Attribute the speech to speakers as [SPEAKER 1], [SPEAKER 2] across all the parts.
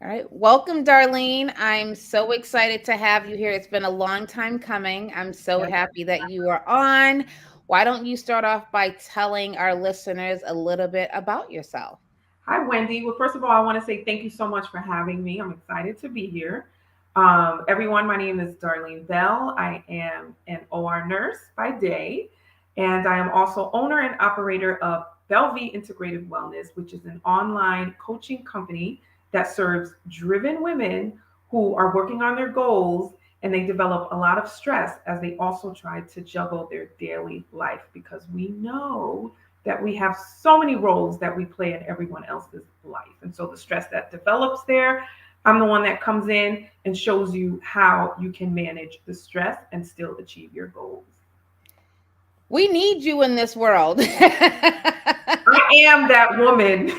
[SPEAKER 1] All right. Welcome, Darlene. I'm so excited to have you here. It's been a long time coming. I'm so
[SPEAKER 2] Yes.
[SPEAKER 1] happy that you are on. Why don't you start off by telling our listeners a little bit about yourself?
[SPEAKER 2] Hi, Wendy. Well, first of all, I want to say thank you so much for having me. I'm excited to be here. Everyone, my name is Darlene Bell. I am an OR nurse by day, and I am also owner and operator of Bellevue Integrative Wellness, which is an online coaching company that serves driven women who are working on their goals and they develop a lot of stress as they also try to juggle their daily life because we know that we have so many roles that we play in everyone else's life. And so the stress that develops there, I'm the one that comes in and shows you how you can manage the stress and still achieve your goals.
[SPEAKER 1] We need you in this world.
[SPEAKER 2] I am that woman.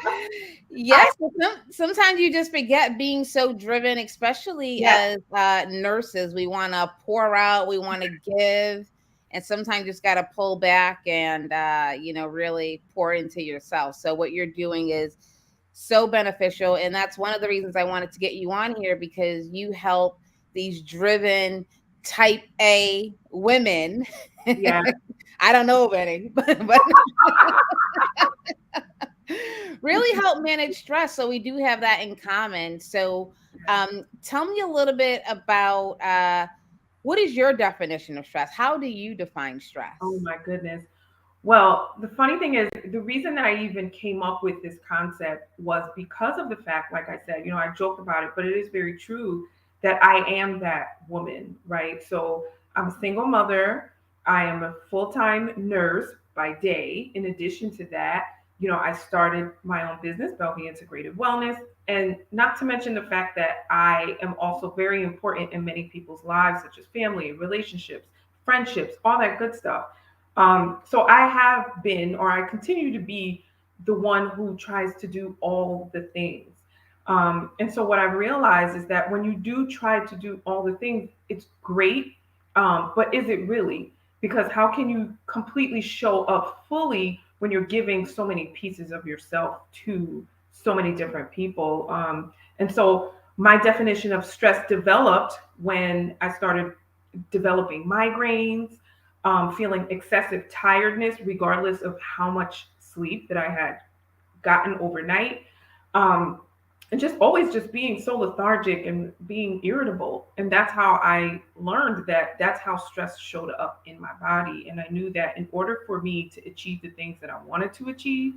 [SPEAKER 2] I,
[SPEAKER 1] Yes, but sometimes you just forget being so driven, especially
[SPEAKER 2] yes,
[SPEAKER 1] as nurses. We want to pour out, we want to give, and sometimes you just got to pull back and really pour into yourself. So what you're doing is so beneficial, and that's one of the reasons I wanted to get you on here because you help these driven type A women.
[SPEAKER 2] yes.
[SPEAKER 1] I don't know of any, but really help manage stress. So we do have that in common. So tell me a little bit about what is your definition of stress? How do you define
[SPEAKER 2] Oh
[SPEAKER 1] stress?
[SPEAKER 2] my goodness. Well, the funny thing is, the reason that I even came up with this concept was because of the fact, like I said, I joked about it, but it is very true that I am that woman, right? So I'm a single mother. I am a full time nurse by day. In addition to that, I started my own business, Bellevue Integrative Wellness. And not to mention the fact that I am also very important in many people's lives, such as family, relationships, friendships, all that good stuff. So I have been, or I continue to be, the one who tries to do all the things. And so what I've realized is that when you do try to do all the things, it's great, but is it really? Because how can you completely show up fully when you're giving so many pieces of yourself to so many different people? And so my definition of stress developed when I started developing migraines, feeling excessive tiredness, regardless of how much sleep that I had gotten overnight. Um, and just always just being so lethargic and being irritable. And that's how I learned that that's how stress showed up in my body. And I knew that in order for me to achieve the things that I wanted to achieve,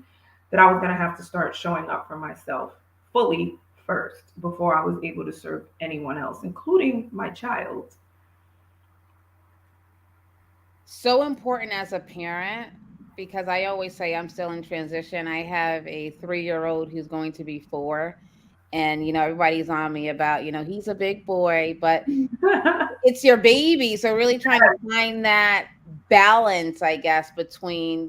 [SPEAKER 2] that I was going to have to start showing up for myself fully first before I was able to serve anyone else, including my child.
[SPEAKER 1] So important as a parent because I always say I'm still in transition. I have a 3-year old who's going to be 4. And, everybody's on me about, he's a big boy, but it's your baby. So really trying to find that balance, I guess, between,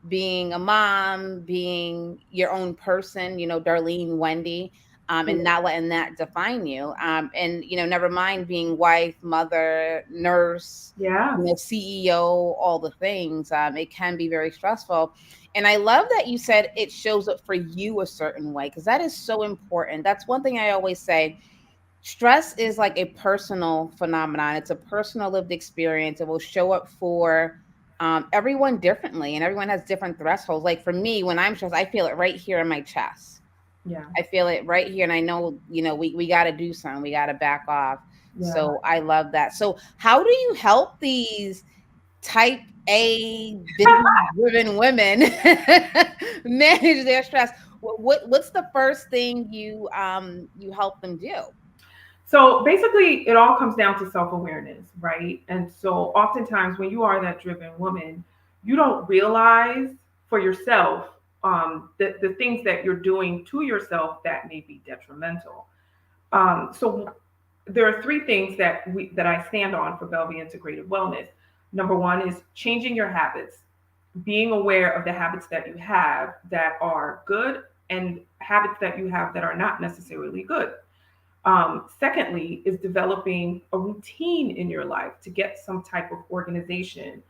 [SPEAKER 1] being a mom, being your own person, Darlene, Wendy, and not letting that define you. And, never mind being wife, mother, nurse,
[SPEAKER 2] Yes.
[SPEAKER 1] CEO, all the things. It can be very stressful. And I love that you said it shows up for you a certain way because that is so important. That's one thing I always say. Stress is like a personal phenomenon. It's a personal lived experience. It will show up for everyone differently, and everyone has different thresholds. Like for me, when I'm stressed, I feel it right here in my chest.
[SPEAKER 2] Yeah.
[SPEAKER 1] I feel it right here, and I know, we got to do something. We got to back off.
[SPEAKER 2] Yeah.
[SPEAKER 1] So I love that. So how do you help these type A busy driven women manage their stress? What's the first thing you help them do?
[SPEAKER 2] So basically, it all comes down to self awareness, right? And so oftentimes, when you are that driven woman, you don't realize for yourself the things that you're doing to yourself that may be detrimental. So there are three things that I stand on for Bellevue Integrative Wellness. Number one is changing your habits, being aware of the habits that you have that are good and habits that you have that are not necessarily good. Secondly, is developing a routine in your life to get some type of organization.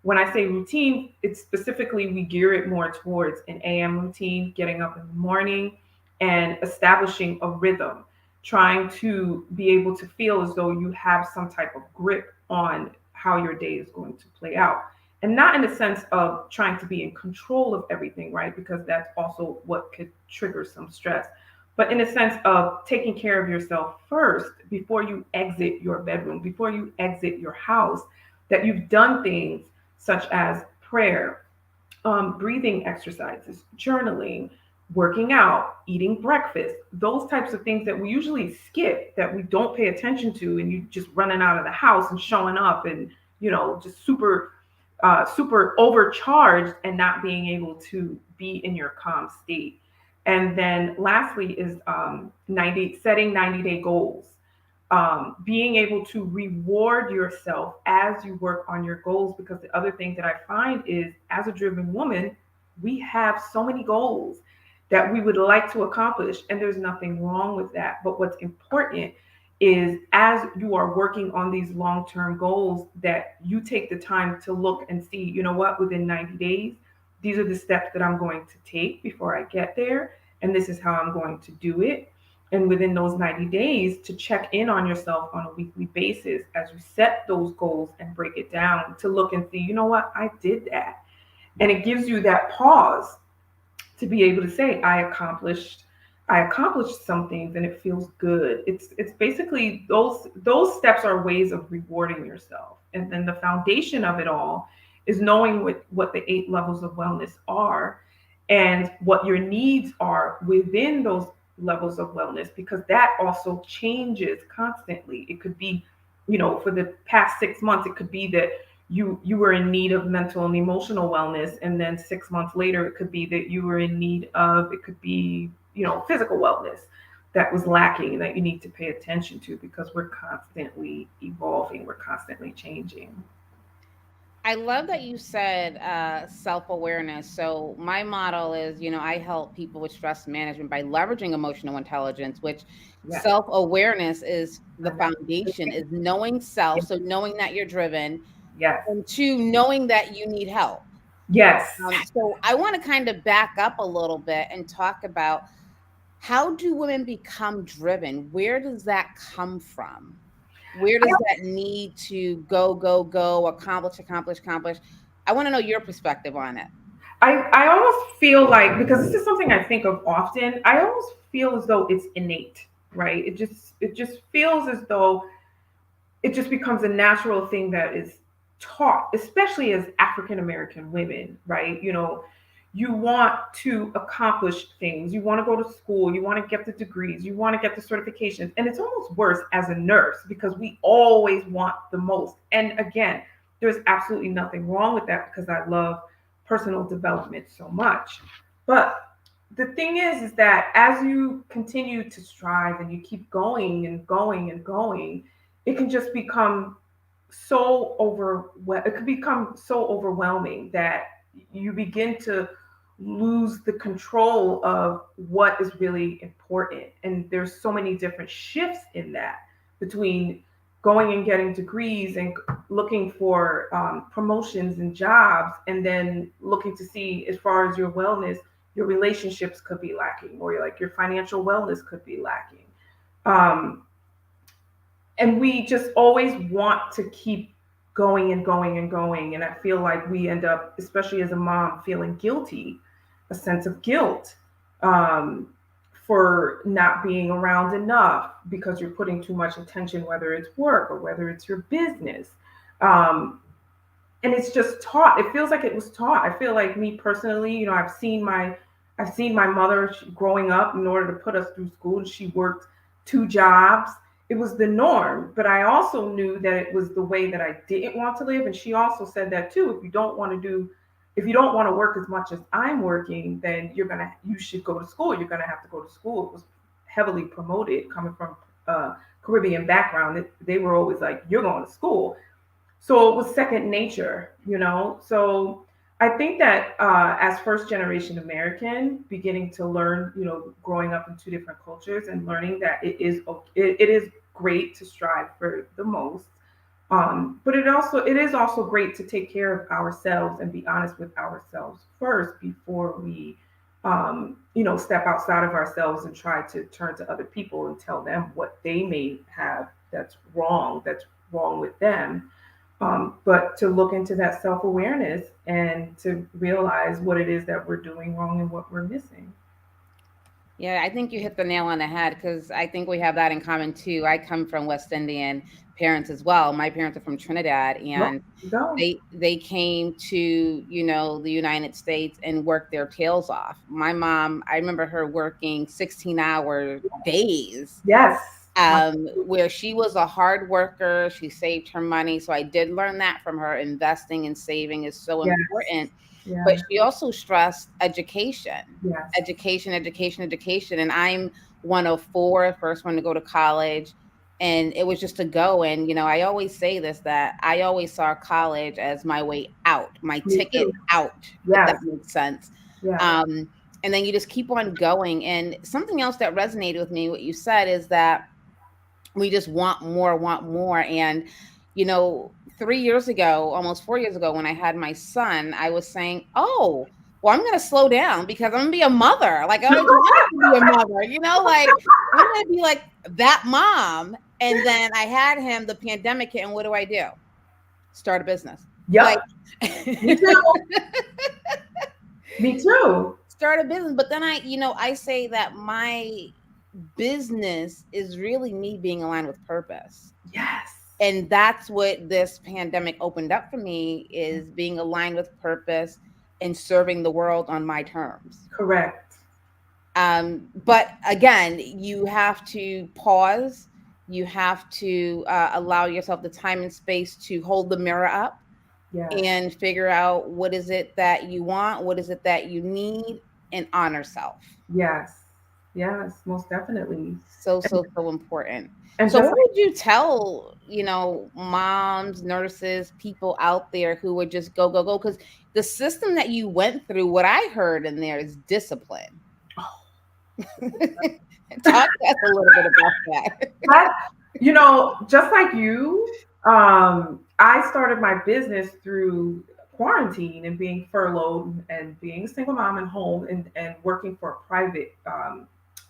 [SPEAKER 2] When I say routine, it's specifically we gear it more towards an AM routine, getting up in the morning, and establishing a rhythm, trying to be able to feel as though you have some type of grip on how your day is going to play out. And not in the sense of trying to be in control of everything, right? Because that's also what could trigger some stress. But in a sense of taking care of yourself first before you exit your bedroom, before you exit your house, that you've done things such as prayer, breathing exercises, journaling, working out, eating breakfast, those types of things that we usually skip, that we don't pay attention to, and you just running out of the house and showing up and, just super overcharged and not being able to be in your calm state. And then lastly is 90 goals, being able to reward yourself as you work on your goals. Because the other thing that I find is, as a driven woman, we have so many goals that we would like to accomplish, and there's nothing wrong with that. But what's important is, as you are working on these long-term goals, that you take the time to look and see, you know what, within 90 days, these are the steps that I'm going to take before I get there, and this is how I'm going to do it. And within those 90 days, to check in on yourself on a weekly basis as you set those goals and break it down, to look and see, you know what, I did that. And it gives you that pause to be able to say, I accomplished some things and it feels good. It's basically those steps are ways of rewarding yourself. And then the foundation of it all is knowing what the 8 levels of wellness are, and what your needs are within those levels of wellness, because that also changes constantly. It could be, for the past 6 months, it could be that you were in need of mental and emotional wellness, and then 6 months later it could be that you were in need of, it could be, physical wellness that was lacking, and that you need to pay attention to, because we're constantly evolving, we're constantly changing.
[SPEAKER 1] I love that you said self awareness. So, my model is, I help people with stress management by leveraging emotional intelligence, which
[SPEAKER 2] Yes.
[SPEAKER 1] self awareness is the
[SPEAKER 2] And that-
[SPEAKER 1] foundation, is knowing self. So, knowing that you're driven,
[SPEAKER 2] yes.
[SPEAKER 1] and two, knowing that you need help.
[SPEAKER 2] Yes.
[SPEAKER 1] So, I want to kind of back up a little bit and talk about, how do women become driven? Where does that come from? Where does that need to go, go, go, accomplish, accomplish, accomplish? I want to know your perspective on it.
[SPEAKER 2] I almost feel like, because this is something I think of often, I almost feel as though it's innate, right? It just feels as though it just becomes a natural thing that is taught, especially as African American women, right? You want to accomplish things. You want to go to school. You want to get the degrees. You want to get the certifications. And it's almost worse as a nurse, because we always want the most. And again, there's absolutely nothing wrong with that, because I love personal development so much. But the thing is that as you continue to strive and you keep going and going and going, it can just become it could become so overwhelming that you begin to lose the control of what is really important. And there's so many different shifts in that, between going and getting degrees and looking for promotions and jobs, and then looking to see, as far as your wellness, your relationships could be lacking, or like your financial wellness could be lacking. um, and we just always want to keep going and going and going. And I feel like we end up, especially as a mom, feeling guilty, a sense of guilt, um, for not being around enough, because you're putting too much attention, whether it's work or whether it's your business. um, and it's just taught. It feels like it was taught. I feel like, me personally, I've seen my mother growing up. In order to put us through school, she worked 2 jobs. It was the norm. But I also knew that it was the way that I didn't want to live. And she also said that too. If you don't want to work as much as I'm working, then you should go to school. You're gonna have to go to school. It was heavily promoted, coming from a Caribbean background. They were always like, "You're going to school." So it was second nature. So I think that, as first generation American, beginning to learn, growing up in 2 different cultures, and learning that it is great to strive for the most. But it is also great to take care of ourselves and be honest with ourselves first, before we step outside of ourselves and try to turn to other people and tell them what they may have that's wrong with them. But to look into that self awareness and to realize what it is that we're doing wrong and what we're missing.
[SPEAKER 1] Yeah, I think you hit the nail on the head because I think we have that in common too. I come from West Indian parents as well. My parents are from Trinidad,
[SPEAKER 2] Go,
[SPEAKER 1] and
[SPEAKER 2] go.
[SPEAKER 1] they came to, the United States and worked their tails off. My mom, I remember her working 16-hour days,
[SPEAKER 2] Yes. My,
[SPEAKER 1] where she was a hard worker. She saved her money. So I did learn that from her. Investing and saving is so
[SPEAKER 2] yes.
[SPEAKER 1] important. But
[SPEAKER 2] Yeah.
[SPEAKER 1] she also stressed education,
[SPEAKER 2] Yes.
[SPEAKER 1] education, education, education. And I'm one of four, first one to go to college. And it was just a go. And, I always say this, that I always saw college as my way out, my
[SPEAKER 2] Me
[SPEAKER 1] ticket
[SPEAKER 2] too.
[SPEAKER 1] out, if that
[SPEAKER 2] Yes.
[SPEAKER 1] makes sense.
[SPEAKER 2] Yes.
[SPEAKER 1] Um, and then you just keep on going. And something else that resonated with me, what you said, is that we just want more. And, 3 years ago, almost 4 years ago, when I had my son, I was saying, oh, well, I'm going to slow down because I'm going to be a mother. Like, I always wanted to be a mother, like, I'm going to be like that mom. And then I had him, the pandemic hit, and what do? Start a business. Like,
[SPEAKER 2] Yep. Me too. Me too.
[SPEAKER 1] start a business. But then I say that my business is really me being aligned with purpose.
[SPEAKER 2] Yes.
[SPEAKER 1] And that's what this pandemic opened up for me, is being aligned with purpose and serving the world on my terms.
[SPEAKER 2] Correct.
[SPEAKER 1] But again, you have to pause. You have to allow yourself the time and space to hold the mirror up
[SPEAKER 2] Yes.
[SPEAKER 1] and figure out what is it that you want, what is it that you need, and honor self.
[SPEAKER 2] Yes. Yes. Most definitely.
[SPEAKER 1] So,
[SPEAKER 2] And,
[SPEAKER 1] so, so important.
[SPEAKER 2] and
[SPEAKER 1] So
[SPEAKER 2] just
[SPEAKER 1] what would you tell, moms, nurses, people out there who would just go, go, go? Because the system that you went through, what I heard in there is discipline. Talk to us a little bit about that.
[SPEAKER 2] that, just like you, I started my business through quarantine and being furloughed and being a single mom and home and working for a private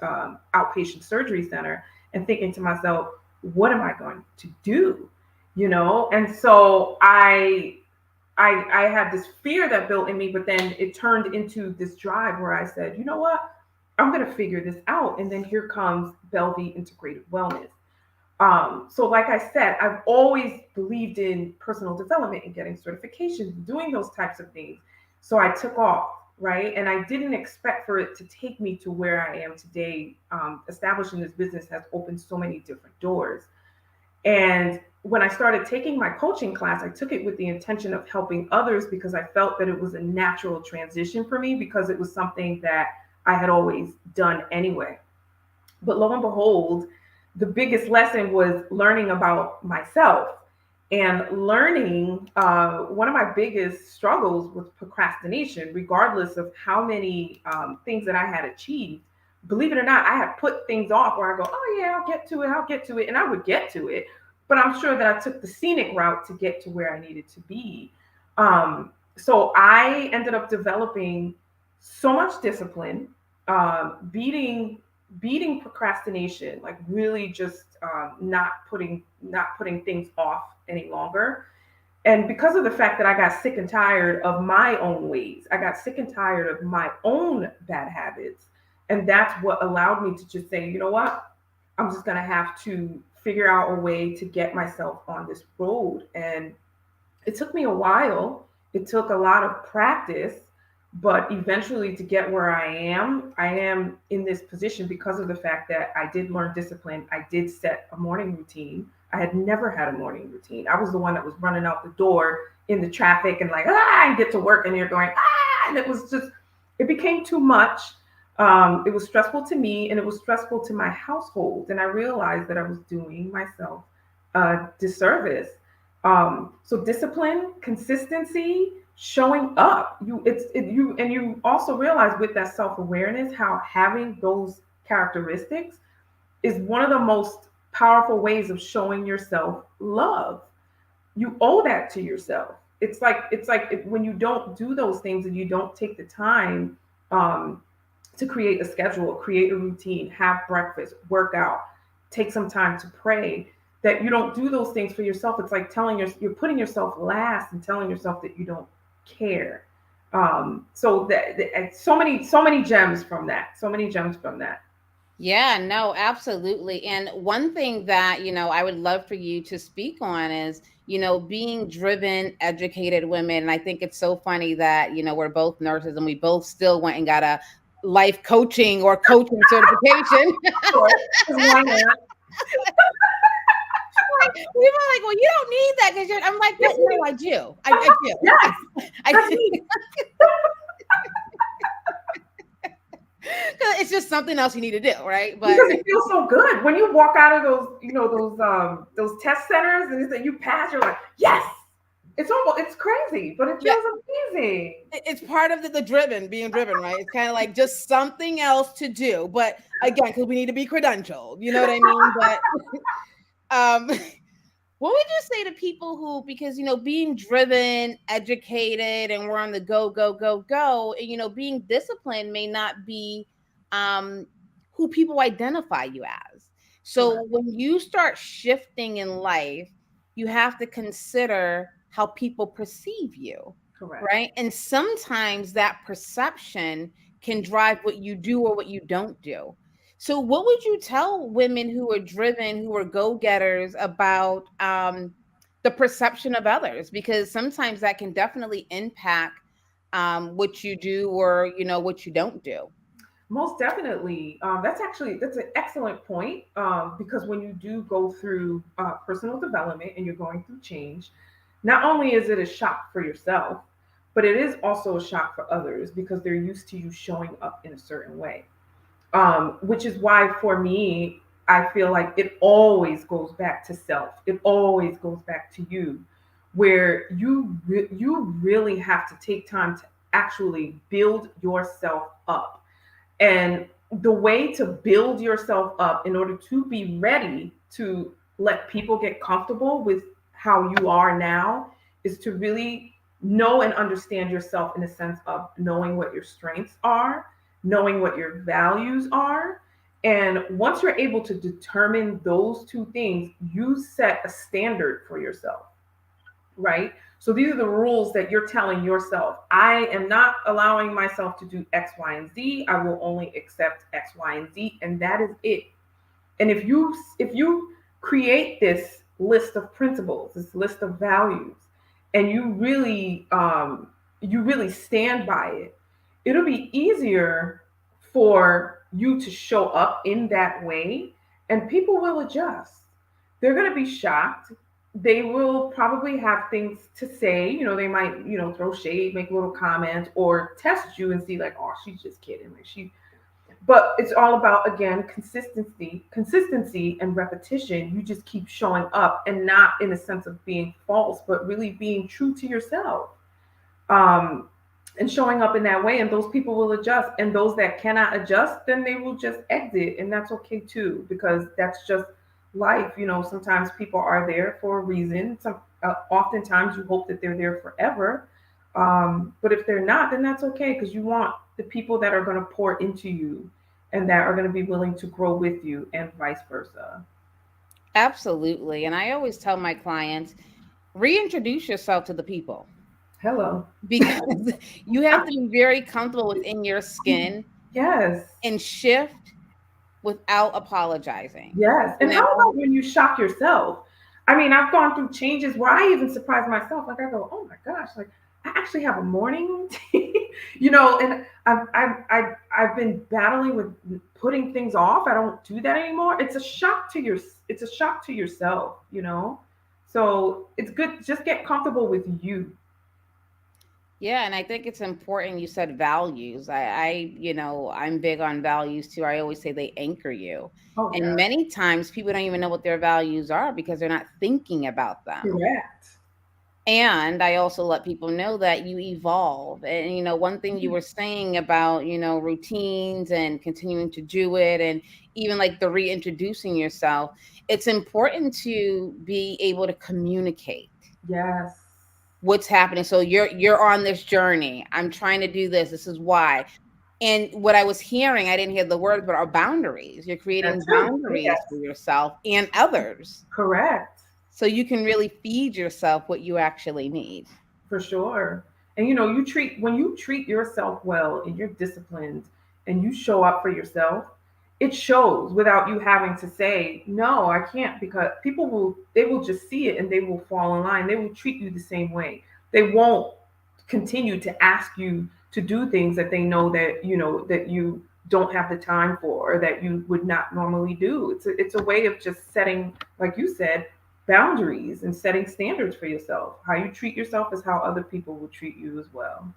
[SPEAKER 2] outpatient surgery center and thinking to myself, what am I going to do? And so I had this fear that built in me, but then it turned into this drive where I said, you know what? I'm going to figure this out. And then here comes Bellevue Integrated Wellness. So, like I said, I've always believed in personal development and getting certifications, doing those types of things. So I took off, right? And I didn't expect for it to take me to where I am today. Establishing this business has opened so many different doors. And when I started taking my coaching class, I took it with the intention of helping others because I felt that it was a natural transition for me because it was something that I had always done anyway. But lo and behold, the biggest lesson was learning about myself and learning. One of my biggest struggles was procrastination, regardless of how many things that I had achieved. Believe it or not, I had put things off where I go, oh yeah, I'll get to it, and I would get to it. But I'm sure that I took the scenic route to get to where I needed to be. So I ended up developing so much discipline, beating procrastination, like really just not putting things off any longer. And because of the fact that I got sick and tired of my own ways, I got sick and tired of my own bad habits. And that's what allowed me to just say, you know what? I'm just going to have to figure out a way to get myself on this road. And it took me a while. It took a lot of practice, but eventually to get where I am in this position because of the fact that I did learn discipline. I did set a morning routine. I had never had a morning routine. I was the one that was running out the door in the traffic and like, and get to work and you're going, and it became too much. It was stressful to me and it was stressful to my household. And I realized that I was doing myself a disservice. So discipline, consistency, showing up. You also realize with that self awareness how having those characteristics is one of the most powerful ways of showing yourself love. You owe that to yourself. When you don't do those things and you don't take the time. to create a schedule, create a routine, have breakfast, work out, take some time to pray, that you don't do those things for yourself. It's like you're putting yourself last and telling yourself that you don't care. So so many gems from that. So many gems from that.
[SPEAKER 1] Yeah, no, absolutely. And one thing that, I would love for you to speak on is, being driven, educated women. And I think it's so funny that, we're both nurses and we both still went and got a life coaching or coaching certification.
[SPEAKER 2] Sure. 'Cause why not?
[SPEAKER 1] Like, we were like, well, you don't need that because I'm like,
[SPEAKER 2] Yes,
[SPEAKER 1] but no,
[SPEAKER 2] we
[SPEAKER 1] I do. I do.
[SPEAKER 2] yes,
[SPEAKER 1] I
[SPEAKER 2] that's
[SPEAKER 1] do.
[SPEAKER 2] me.
[SPEAKER 1] 'Cause it's just something else you need to do, right? But
[SPEAKER 2] Because it feels so good when you walk out of those, those test centers and you pass. You're like, yes. It's crazy, but it
[SPEAKER 1] yeah,
[SPEAKER 2] feels amazing.
[SPEAKER 1] it's part of the driven, being driven, right? It's kind of like just something else to do. But again, because we need to be credentialed, you know what I mean? But um, what would you say to people who, because being driven, educated, and we're on the go, go, go, go, and being disciplined may not be um who people identify you as. So
[SPEAKER 2] Correct.
[SPEAKER 1] when you start shifting in life, you have to consider how people perceive you,
[SPEAKER 2] Correct.
[SPEAKER 1] right? And sometimes that perception can drive what you do or what you don't do. So, what would you tell women who are driven, who are go getters about the perception of others? Because sometimes that can definitely impact what you do or what you don't do.
[SPEAKER 2] Most definitely. That's an excellent point, because when you do go through personal development and you're going through change, not only is it a shock for yourself, but it is also a shock for others because they're used to you showing up in a certain way. Which is why for me, I feel like it always goes back to self. It always goes back to you, where you really have to take time to actually build yourself up. And the way to build yourself up in order to be ready to let people get comfortable with how you are now is to really know and understand yourself in the sense of knowing what your strengths are, knowing what your values are. And once you're able to determine those two things, you set a standard for yourself, right? So these are the rules that you're telling yourself. I am not allowing myself to do X, Y, and Z. I will only accept X, Y, and Z, and that is it. And if you create this list of principles, this list of values, and you really stand by it, it'll be easier for you to show up in that way, and people will adjust. They're going to be shocked. They will probably have things to say. They might, throw shade, make little comments, or test you and see like, oh, she's just kidding. Like she but it's all about, again, consistency and repetition. You just keep showing up, and not in a sense of being false, but really being true to yourself, um, and showing up in that way. And those people will adjust, and those that cannot adjust, then they will just exit, and that's okay too, because that's just life. Sometimes people are there for a reason. Oftentimes you hope that they're there forever, but if they're not, then that's okay, because you want the people that are going to pour into you and that are going to be willing to grow with you, and vice versa.
[SPEAKER 1] Absolutely. And I always tell my clients, reintroduce yourself to the people
[SPEAKER 2] Hello.
[SPEAKER 1] because you have to be very comfortable within your skin
[SPEAKER 2] Yes.
[SPEAKER 1] and shift without apologizing.
[SPEAKER 2] Yes.
[SPEAKER 1] You
[SPEAKER 2] And how
[SPEAKER 1] know,
[SPEAKER 2] about when you shock yourself? I mean, I've gone through changes where I even surprise myself. Like I go, oh my gosh, like I actually have a morning routine, and I've been battling with putting things off. I don't do that anymore. It's a shock to yourself. So it's good. Just get comfortable with you.
[SPEAKER 1] yeah, and I think it's important you said values. I'm big on values too. I always say they anchor you.
[SPEAKER 2] Oh
[SPEAKER 1] And
[SPEAKER 2] yeah.
[SPEAKER 1] many times people don't even know what their values are because they're not thinking about them.
[SPEAKER 2] Correct.
[SPEAKER 1] And I also let people know that you evolve. And, one thing you were saying about, routines and continuing to do it, and even like the reintroducing yourself, it's important to be able to communicate
[SPEAKER 2] Yes.
[SPEAKER 1] what's happening. So you're on this journey. I'm trying to do this. This is why. And what I was hearing, I didn't hear the words, but are boundaries. You're
[SPEAKER 2] That
[SPEAKER 1] creating
[SPEAKER 2] too.
[SPEAKER 1] boundaries for
[SPEAKER 2] Yes,
[SPEAKER 1] yourself and others
[SPEAKER 2] correct.
[SPEAKER 1] so you can really feed yourself what you actually need.
[SPEAKER 2] For sure. And you know, when you treat yourself well and you're disciplined and you show up for yourself, it shows without you having to say, no, I can't, because they will just see it and they will fall in line. They will treat you the same way. They won't continue to ask you to do things that they know that, that you don't have the time for or that you would not normally do. It's a way of just setting, like you said, boundaries and setting standards for yourself. How you treat yourself is how other people will treat you as well.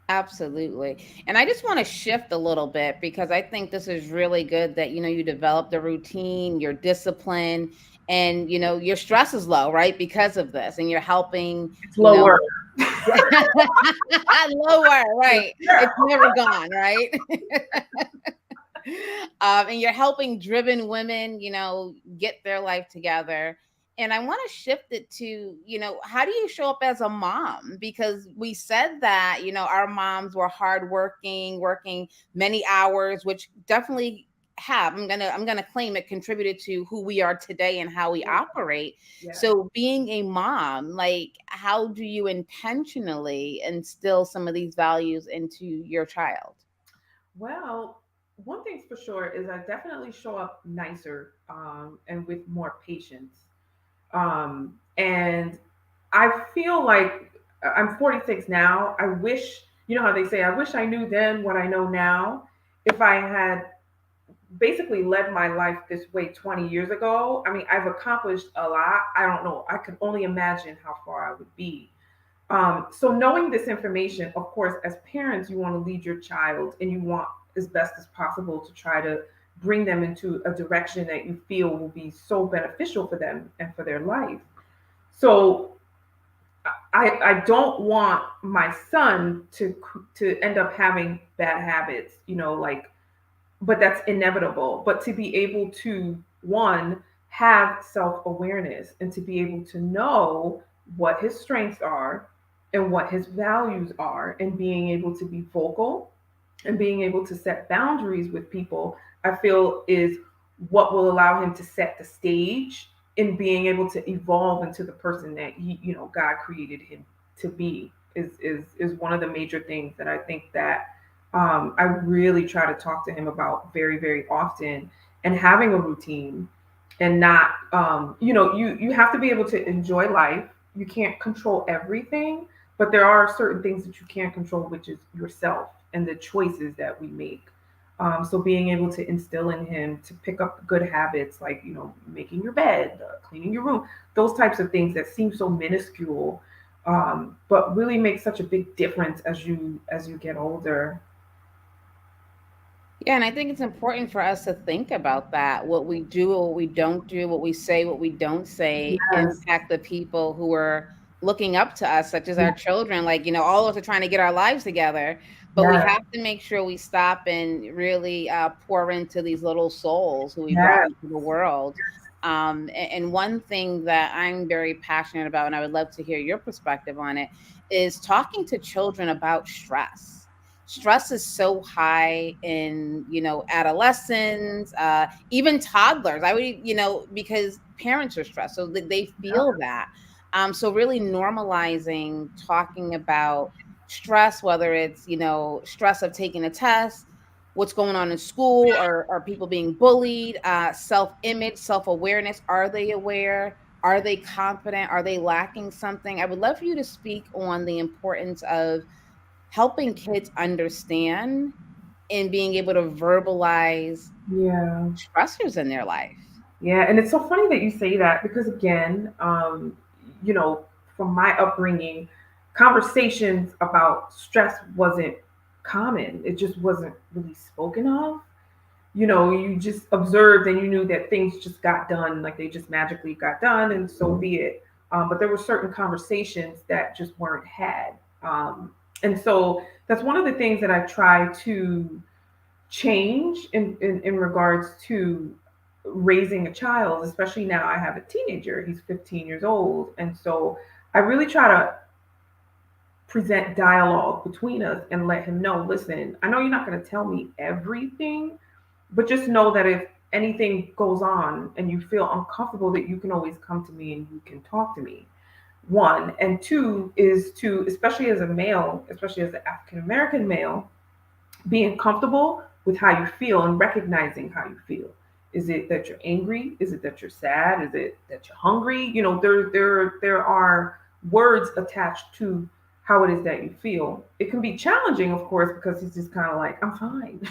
[SPEAKER 1] Absolutely. And I just want to shift a little bit because I think this is really good that, you develop the routine, your discipline, and, your stress is low, right? Because of this. And you're helping,
[SPEAKER 2] It's
[SPEAKER 1] you know,
[SPEAKER 2] lower.
[SPEAKER 1] lower, right? It's never gone, right? And you're helping driven women, get their life together. And I want to shift it to, how do you show up as a mom? Because we said that, our moms were hardworking, working many hours, which definitely have. I'm gonna claim it contributed to who we are today and how we
[SPEAKER 2] Yeah.
[SPEAKER 1] operate.
[SPEAKER 2] Yeah.
[SPEAKER 1] So being a mom, like how do you intentionally instill some of these values into your child?
[SPEAKER 2] Well, one thing's for sure is I definitely show up nicer, and with more patience. And I feel like I'm 46 now. I wish, you know how they say, I wish I knew then what I know now. If I had basically led my life this way 20 years ago, I mean, I've accomplished a lot. I don't know. I could only imagine how far I would be. So knowing this information, of course, as parents, you want to lead your child and you want as best as possible to try to bring them into a direction that you feel will be so beneficial for them and for their life. So I don't want my son to end up having bad habits, like, but that's inevitable. But to be able to, one, have self awareness and to be able to know what his strengths are and what his values are, and being able to be vocal and being able to set boundaries with people, I feel is what will allow him to set the stage in being able to evolve into the person that God created him to be. Is one of the major things that I think that I really try to talk to him about very, very often, and having a routine and not, you have to be able to enjoy life. You can't control everything, but there are certain things that you can control, which is yourself and the choices that we make. So being able to instill in him to pick up good habits like, making your bed, cleaning your room, those types of things that seem so minuscule, but really make such a big difference as you get older.
[SPEAKER 1] Yeah, and I think it's important for us to think about that. What we do or what we don't do, what we say, what we don't say,
[SPEAKER 2] Yes.
[SPEAKER 1] impact the people who are looking up to us, such as our
[SPEAKER 2] Yes.
[SPEAKER 1] children. Like, all of us are trying to get our lives together, but we
[SPEAKER 2] Yes.
[SPEAKER 1] have to make sure we stop and really pour into these little souls who we brought
[SPEAKER 2] Yes.
[SPEAKER 1] into the world. And one thing that I'm very passionate about, and I would love to hear your perspective on it, is talking to children about stress is so high in adolescents, even toddlers. I would, because parents are stressed, so they feel that. So really normalizing talking about stress, whether it's stress of taking a test, what's going on in school, or are people being bullied, self-image, self-awareness. Are they aware? Are they confident? Are they lacking something? I would love for you to speak on the importance of helping kids understand and being able to verbalize
[SPEAKER 2] Yeah.
[SPEAKER 1] stressors in their life.
[SPEAKER 2] Yeah, and it's so funny that you say that because again, you know, from my upbringing, conversations about stress wasn't common. It just wasn't really spoken of. You just observed and you knew that things just got done, like they just magically got done, and so be it. But there were certain conversations that just weren't had. And so that's one of the things that I try to change in regards to raising a child, especially now I have a teenager. He's 15 years old. And so I really try to present dialogue between us and let him know, listen, I know you're not going to tell me everything, but just know that if anything goes on and you feel uncomfortable, that you can always come to me and you can talk to me. One. And two is to, especially as a male, especially as an African American male, being comfortable with how you feel and recognizing how you feel. Is it that you're angry? Is it that you're sad? Is it that you're hungry? You know, there are words attached to how it is that you feel. It can be challenging, of course, because he's just kind of like, I'm fine.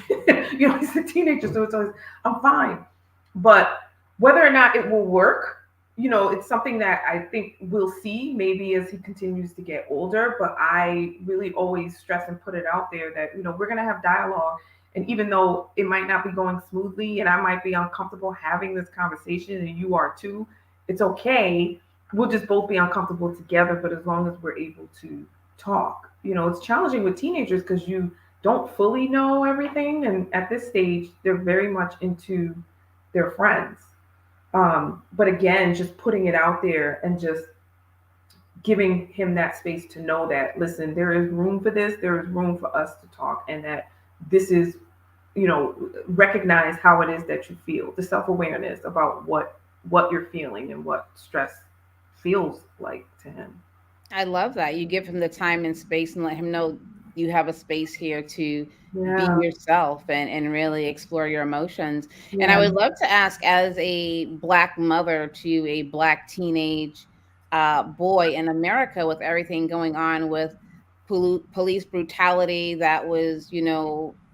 [SPEAKER 2] You know, he's a teenager, so it's always, I'm fine. But whether or not it will work, you know, it's something that I think we'll see maybe as he continues to get older. But I really always stress and put it out there that, you know, we're going to have dialogue. And even though it might not be going smoothly and I might be uncomfortable having this conversation and you are too, it's okay. We'll just both be uncomfortable together. But as long as we're able to talk, you know, it's challenging with teenagers because you don't fully know everything. And at this stage, they're very much into their friends. But again, just putting it out there and just giving him that space to know that, listen, there is room for this, there is room for us to talk, and that this is, you know, recognize how it is that you feel, the self-awareness about what you're feeling and what stress feels like to him.
[SPEAKER 1] I love that. You give him the time and space and let him know you have a space here to be
[SPEAKER 2] Yeah,
[SPEAKER 1] yourself and really explore your emotions. And I
[SPEAKER 2] yeah,
[SPEAKER 1] would love to ask, as a Black mother to a Black teenage boy in America, with everything going on with police brutality that was,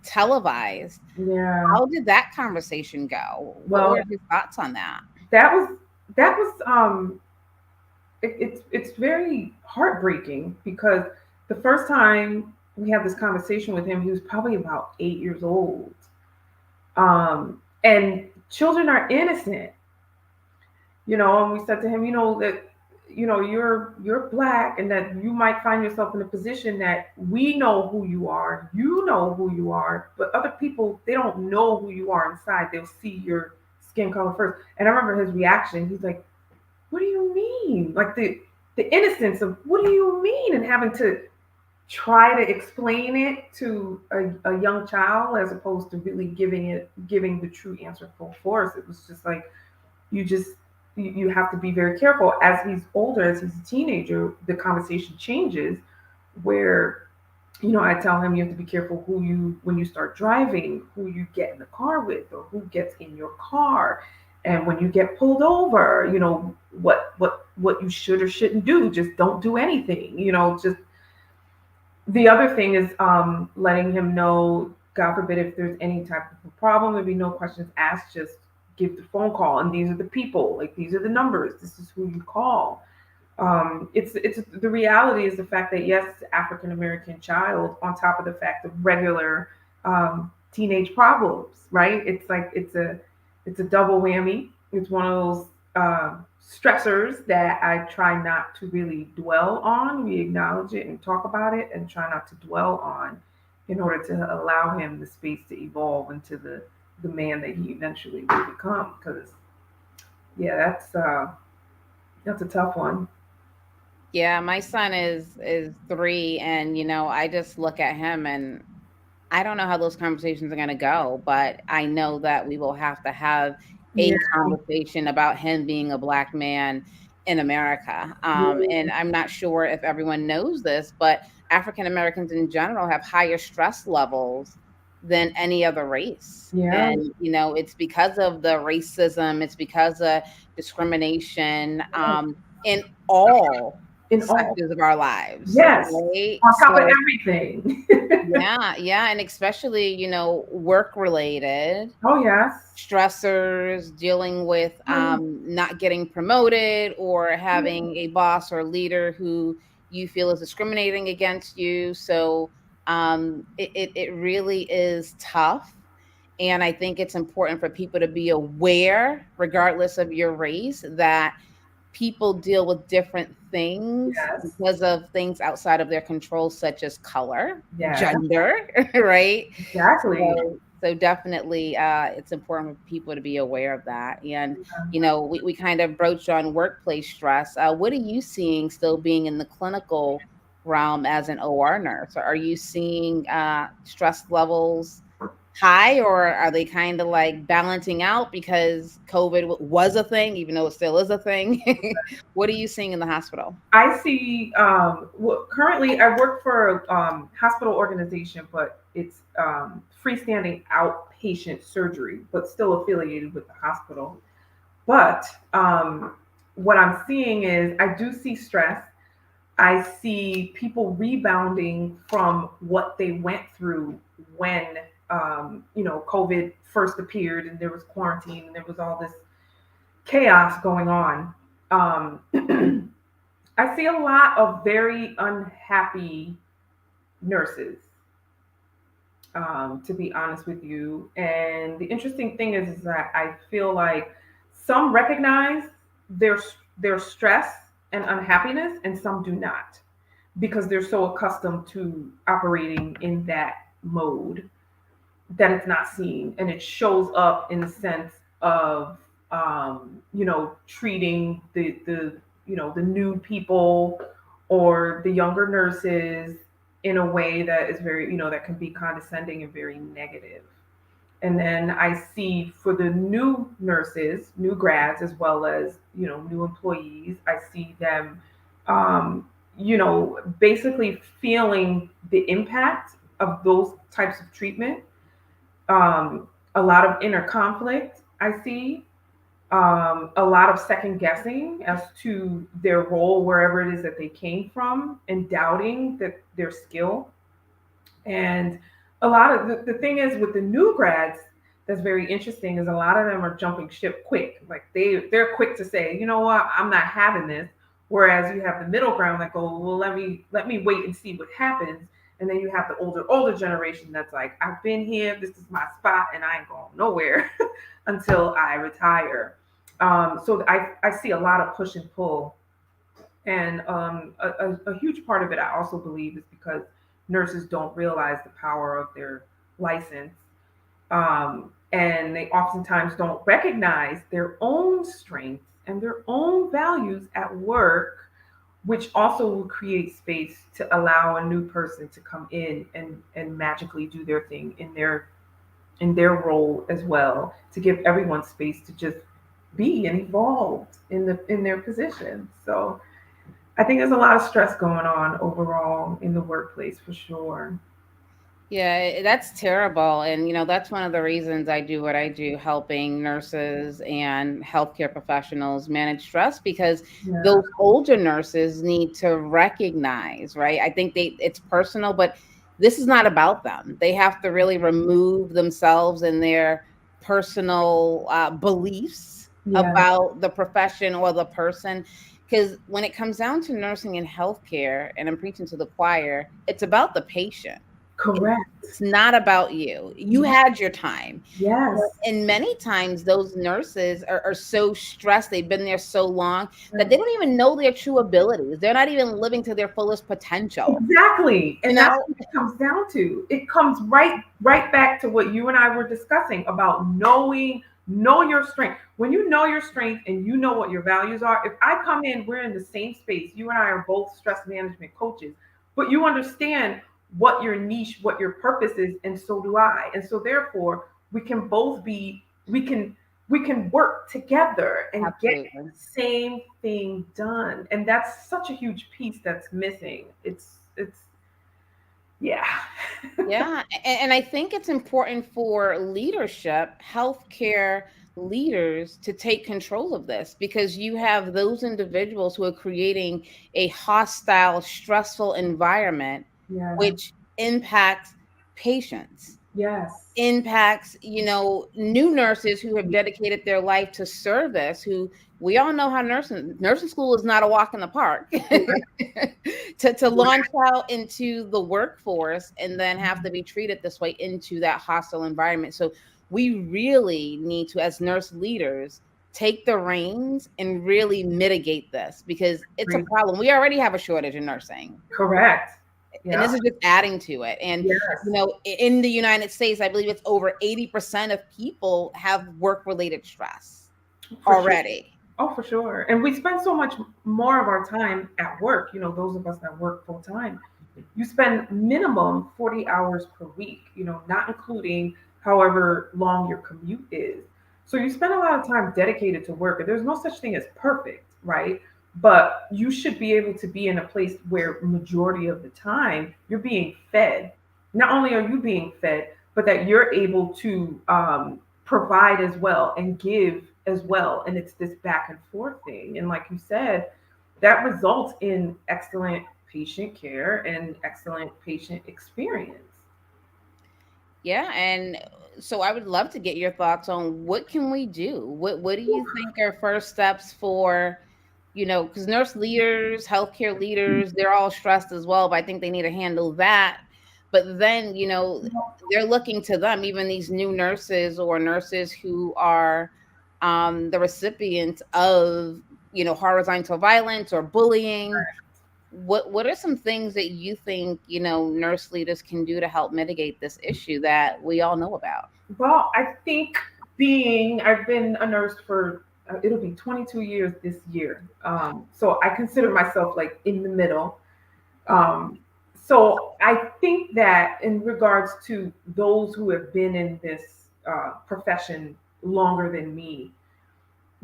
[SPEAKER 1] televised,
[SPEAKER 2] yeah.
[SPEAKER 1] how did that conversation go? What
[SPEAKER 2] Well,
[SPEAKER 1] were his thoughts on that?
[SPEAKER 2] that was that was it's very heartbreaking because the first time we had this conversation with him, he was probably about 8 years old. And children are innocent, you know. And we said to him, you know, that, you know, you're black and that you might find yourself in a position that we know who you are, you know who you are, but other people, they don't know who you are inside. They'll see your skin color first. And I remember his reaction. He's like, what do you mean? Like the innocence of what do you mean, and having to try to explain it to a young child as opposed to really giving the true answer full force. It was just like, you just you have to be very careful. As he's older, as he's a teenager, the conversation changes where, you know, I tell him you have to be careful who you, when you start driving, who you get in the car with or who gets in your car. And when you get pulled over, you know, what you should or shouldn't do. Just don't do anything, you know. Just the other thing is letting him know, God forbid, if there's any type of a problem, there'd be no questions asked. Just give the phone call, and these are the people, like these are the numbers. This is who you call. It's the reality is the fact that yes, African American child on top of the fact of regular teenage problems, right? It's like it's a double whammy. It's one of those stressors that I try not to really dwell on. We acknowledge it and talk about it, and try not to dwell on, in order to allow him the space to evolve into the man that he eventually will become. Because yeah, that's a tough one.
[SPEAKER 1] Yeah, my son is 3, and I just look at him and I don't know how those conversations are gonna go, but I know that we will have to have
[SPEAKER 2] Yeah,
[SPEAKER 1] a conversation about him being a Black man in America. And I'm not sure if everyone knows this, but African Americans in general have higher stress levels than any other race.
[SPEAKER 2] yeah,
[SPEAKER 1] And, it's because of the racism, it's because of discrimination,
[SPEAKER 2] yeah.
[SPEAKER 1] in all
[SPEAKER 2] In all,
[SPEAKER 1] sectors of our lives,
[SPEAKER 2] yes,
[SPEAKER 1] right?
[SPEAKER 2] on top of
[SPEAKER 1] So
[SPEAKER 2] everything.
[SPEAKER 1] yeah, yeah, and especially, work related
[SPEAKER 2] Oh yes.
[SPEAKER 1] stressors, dealing with
[SPEAKER 2] Oh yeah.
[SPEAKER 1] not getting promoted or
[SPEAKER 2] Yeah.
[SPEAKER 1] having a boss or leader who you feel is discriminating against you. So it really is tough. And I think it's important for people to be aware, regardless of your race, that people deal with different things
[SPEAKER 2] Yes.
[SPEAKER 1] because of things outside of their control, such as color,
[SPEAKER 2] Yeah.
[SPEAKER 1] gender, right?
[SPEAKER 2] Exactly.
[SPEAKER 1] So definitely, it's important for people to be aware of that. And we kind of broached on workplace stress. What are you seeing still being in the clinical realm as an OR nurse? Are you seeing stress levels high, or are they kind of like balancing out because COVID was a thing, even though it still is a thing? What are you seeing in the hospital?
[SPEAKER 2] I see. Currently, I work for a hospital organization, but it's freestanding outpatient surgery, but still affiliated with the hospital. But what I'm seeing is I do see stress. I see people rebounding from what they went through when COVID first appeared and there was quarantine and there was all this chaos going on. I see a lot of very unhappy nurses, to be honest with you. And the interesting thing is that I feel like some recognize their their stress and unhappiness, and some do not, because they're so accustomed to operating in that mode that it's not seen, and it shows up in the sense of treating the new people or the younger nurses in a way that is very that can be condescending and very negative. And then I see for the new nurses, new grads, as well as new employees, I see them basically feeling the impact of those types of treatment. A lot of inner conflict I see, a lot of second guessing as to their role wherever it is that they came from, and doubting that their skill. And a lot of the thing is with the new grads that's very interesting is a lot of them are jumping ship quick. Like they're quick to say, you know what, I'm not having this. Whereas you have the middle ground that go, well, let me wait and see what happens. And then you have the older generation that's like, I've been here, this is my spot, and I ain't going nowhere until I retire. So I see a lot of push and pull. And a huge part of it, I also believe, is because nurses don't realize the power of their license. And they oftentimes don't recognize their own strengths and their own values at work, which also will create space to allow a new person to come in and magically do their thing in their role as well, to give everyone space to just be and evolve in their position. So I think there's a lot of stress going on overall in the workplace for sure.
[SPEAKER 1] Yeah, that's terrible. And, that's one of the reasons I do what I do, helping nurses and healthcare professionals manage stress, because
[SPEAKER 2] Yeah,
[SPEAKER 1] those older nurses need to recognize, right? I think it's personal, but this is not about them. They have to really remove themselves and their personal beliefs
[SPEAKER 2] yeah,
[SPEAKER 1] about the profession or the person. Because when it comes down to nursing and healthcare, and I'm preaching to the choir, it's about the patient.
[SPEAKER 2] correct.
[SPEAKER 1] It's not about you. You
[SPEAKER 2] Yeah,
[SPEAKER 1] had your time.
[SPEAKER 2] yes.
[SPEAKER 1] And many times those nurses are so stressed, they've been there so long that
[SPEAKER 2] Right.
[SPEAKER 1] they don't even know their true abilities. They're not even living to their fullest potential.
[SPEAKER 2] Exactly.
[SPEAKER 1] You
[SPEAKER 2] And that's
[SPEAKER 1] know?
[SPEAKER 2] what it comes down to. It comes right back to what you and I were discussing about know your strength. When you know your strength and you know what your values are, if I come in, we're in the same space. You and I are both stress management coaches, but you understand what your niche, what your purpose is, and so do I. And so therefore, we can work together and get
[SPEAKER 1] Absolutely.
[SPEAKER 2] the same thing done. And that's such a huge piece that's missing. It's yeah.
[SPEAKER 1] Yeah, and I think it's important for leadership, healthcare leaders, to take control of this, because you have those individuals who are creating a hostile, stressful environment,
[SPEAKER 2] Yeah.
[SPEAKER 1] which impacts patients,
[SPEAKER 2] Yes.
[SPEAKER 1] impacts, new nurses who have dedicated their life to service, who we all know how nursing school is not a walk in the park.
[SPEAKER 2] Correct.
[SPEAKER 1] To launch
[SPEAKER 2] Correct.
[SPEAKER 1] out into the workforce and then have to be treated this way into that hostile environment. So we really need to, as nurse leaders, take the reins and really mitigate this, because it's a
[SPEAKER 2] Great.
[SPEAKER 1] problem. We already have a shortage in nursing,
[SPEAKER 2] Correct.
[SPEAKER 1] and
[SPEAKER 2] Yeah.
[SPEAKER 1] this is just adding to it. And
[SPEAKER 2] Yes.
[SPEAKER 1] in the United States, I believe it's over 80% of people have work related stress
[SPEAKER 2] For sure.
[SPEAKER 1] already.
[SPEAKER 2] Oh, for sure. And we spend so much more of our time at work, those of us that work full time. You spend minimum 40 hours per week, not including however long your commute is. So you spend a lot of time dedicated to work. And there's no such thing as perfect, right? But you should be able to be in a place where majority of the time you're being fed. Not only are you being fed, but that you're able to provide as well and give as well. And it's this back and forth thing. And like you said, that results in excellent patient care and excellent patient experience.
[SPEAKER 1] Yeah, and so I would love to get your thoughts on what can we do? What do you think are first steps for, because nurse leaders, healthcare leaders, they're all stressed as well, but I think they need to handle that. But then, they're looking to them, even these new nurses or nurses who are the recipients of, horizontal violence or bullying. What are some things that you think, nurse leaders can do to help mitigate this issue that we all know about?
[SPEAKER 2] Well, I think I've been a nurse for, it'll be 22 years this year. So I consider myself like in the middle. Um, so I think that in regards to those who have been in this profession longer than me,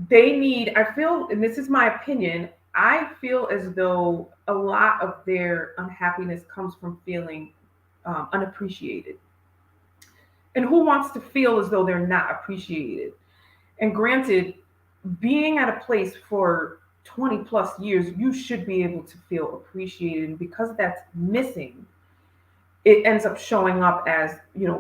[SPEAKER 2] they need, I feel, and this is my opinion, I feel as though a lot of their unhappiness comes from feeling unappreciated. And who wants to feel as though they're not appreciated? And granted, being at a place for 20 plus years, you should be able to feel appreciated. And because that's missing, it ends up showing up as,